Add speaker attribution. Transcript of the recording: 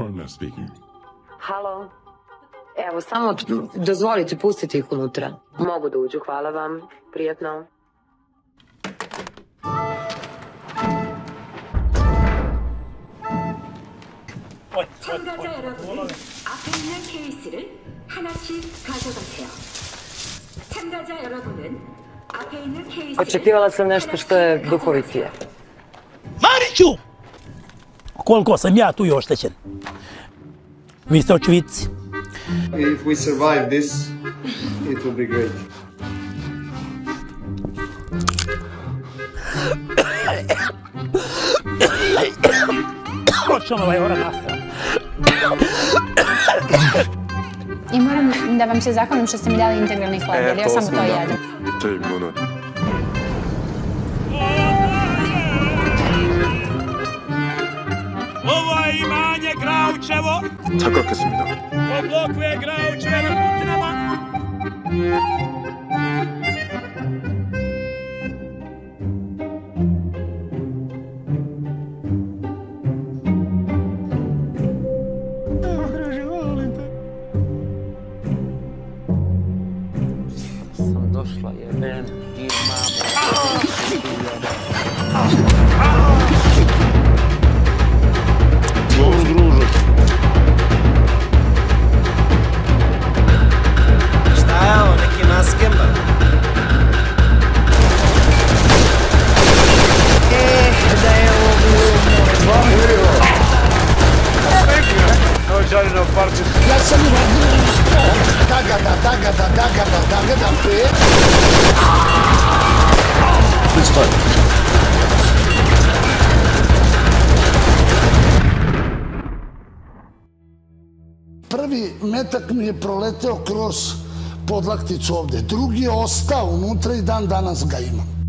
Speaker 1: Foreigner speaking.
Speaker 2: Halo. Evo, samo dozvolite, pustite ih unutra. Mogu da uđu, hvala vam. Prijetno.
Speaker 3: 참가자 여러분은 앞에 있는 케이스를 하나씩 가져가세요. 참가자 여러분은 앞에 있는 케이스를
Speaker 2: Očekivala sam nešto što je duhovitije.
Speaker 4: Mariću! Koliko sam ja tu i oštećen. Vi ste očevici.
Speaker 5: If we survive this, it will be great.
Speaker 4: Počnemo ovaj hora nastavno.
Speaker 6: I moram da vam se zahvalim što ste mi dali integralni hleb, jer ja samo to jedem.
Speaker 4: Ovo je imanje Graučevo.
Speaker 1: 착각했습니다.
Speaker 4: Oblokve Graučeve na putinama.
Speaker 2: Sam došla, jebem, ti mamo.
Speaker 7: Šta je ovo, neki naskemba?
Speaker 2: Da je ovo bilo
Speaker 8: Ja sam radničkoj. Dagada, pet. Prvi metak mi je proleteo kroz podlakticu ovde. Drugi je ostao unutra i dan danas ga imam.